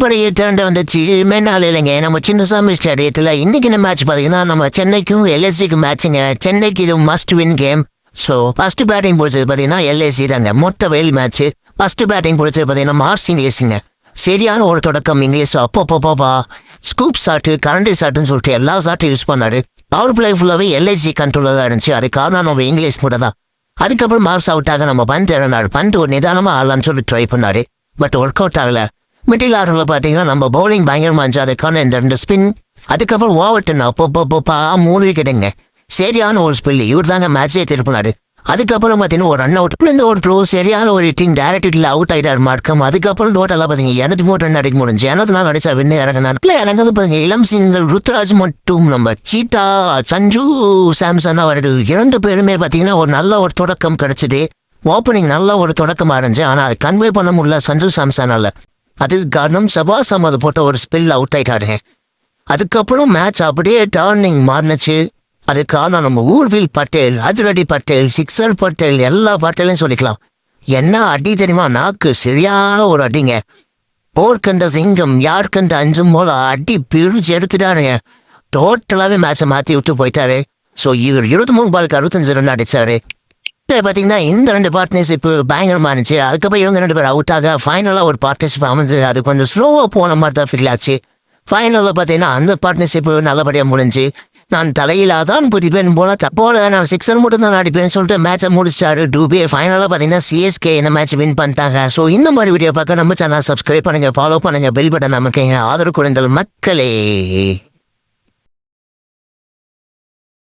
பெரிய திரண்டு வந்துச்சு மேனால இல்லைங்க. நம்ம சின்னசாமி ஸ்டேடியத்தில் இன்னைக்கு மேட்ச் பார்த்தீங்கன்னா நம்ம சென்னைக்கும் எல்எஸ்சிக்கும் மேட்சுங்க. சென்னைக்கு இது must win game. So first batting பிடிச்சது பார்த்தீங்கன்னா எல்எஸ்சி தாங்க. மொத்த வெயில் மேட்ச் ஃபர்ஸ்ட் பேட்டிங் பிடிச்சது பார்த்தீங்கன்னா மார்ஸ் இங்கிலீஷுங்க. சரியான ஒரு தொடக்கம் இங்கிலீஷ். அப்பப்போப்பா ஸ்கூப் ஷாட்டு கரண்டி ஷாட்டுன்னு சொல்லிட்டு எல்லா ஷாட்டும் யூஸ் பண்ணாரு. பவர் பிளே ஃபுல்லாகவே எல்ஐசி கண்ட்ரோலில் தான் இருந்துச்சு. அது காரணம் நம்ம இங்கிலீஷ் கூட தான். அதுக்கப்புறம் மார்க்ஸ் அவுட் ஆக நம்ம பந்து இறந்தாரு. பந்து ஒரு நிதானமாக ஆடலான்னு சொல்லி ட்ரை பண்ணாரு. பட் ஒர்க் அவுட் ஆகலை. மிடில் ஆர்டரில் பார்த்தீங்கன்னா நம்ம பவுலிங் பயங்கரமாக இருந்துச்சு. அதுக்கான இந்த 2 ஸ்பின். அதுக்கப்புறம் ஓவர் டென் அப்பப்போப்பா 3 விக்கெட்டுங்க. சரியான ஒரு ஸ்பில். இவர் தாங்க மேட்சே திருப்பினாரு. அதுக்கப்புறம் பார்த்தீங்கன்னா ஒரு ரன் அவுட் இந்த ஒரு த்ரோ சரியான ஒரு ஹிட்டிங் டேரக்டில் அவுட் ஆகிட்டார் மார்க்கம். அதுக்கப்புறம் டோட்டலாக பார்த்தீங்க 203 ரன் அடிக்க முடிஞ்சு. 204 அடிச்சா வின்னு இறங்கினார். இறங்கிறது பார்த்தீங்க இளம் சிங்கள் ருத்ராஜ் மட்டும் நம்ம சீட்டா சஞ்சு சாம்சன் அவர்கள் 2 பேருமே பார்த்தீங்கன்னா ஒரு நல்ல ஒரு தொடக்கம் கிடைச்சிது. ஓப்பனிங் நல்ல ஒரு தொடக்கமாக இருந்துச்சு. ஆனால் அது கன்வே பண்ண முடியல சஞ்சு சாம்சனால. அதுக்கு காரணம் சபாஸ் அஹமது போட்ட ஒரு ஸ்பில் அவுட் ஆகிட்டாருங்க. அதுக்கப்புறம் மேட்ச் அப்படியே டர்னிங் மாறினுச்சு. அதுக்கான நம்ம ஊர்வில் பட்டேல் அதிரடி பட்டேல் சிக்ஸர் பட்டேல் எல்லா பட்டேலையும் சொல்லிக்கலாம். என்ன அடி தெரியுமா? நாக்கு சரியான ஒரு அடிங்க. போர்க்கண்ட சிங்கம் யாருக்கண்ட அஞ்சும் போல அடி பிரிச்சு எடுத்துட்டாருங்க. டோட்டலாகவே மேட்சை மாற்றி விட்டு போயிட்டாரு. ஸோ இவர் 23 பாலுக்கு 65 ரன் அடித்தாரு. பார்த்தீங்கன்னா இந்த 2 பார்ட்னர்ஷிப் பயங்கரமாக இருந்துச்சு. அதுக்கப்புறம் இவங்க 2 பேர் அவுட் ஆக ஃபைனலாக ஒரு பார்ட்னர்ஷிப் அமைஞ்சு அது கொஞ்சம் ஸ்லோவாக போன மாதிரி தான் ஃபீல் ஆச்சு. ஃபைனலில் பார்த்தீங்கன்னா அந்த பார்ட்னர்ஷிப் நல்லபடியாக முடிஞ்சு நான் தலையிலாதான் புதிப்பேன் போல நான் 6 மட்டும் தான் அடிப்பேன்னு சொல்லிட்டு மேட்சை முடிச்சாரு டூபே. ஃபைனலாக பார்த்தீங்கன்னா சிஎஸ்கே இந்த மேட்ச் வின் பண்ணிட்டாங்க. ஸோ இந்த மாதிரி வீடியோ பார்க்க நம்ம சேனல் சப்ஸ்கிரைப் பண்ணுங்க, ஃபாலோ பண்ணுங்க, பெல் பட்டன் நமக்கு ஆதரவு கொடுங்கள் மக்களே.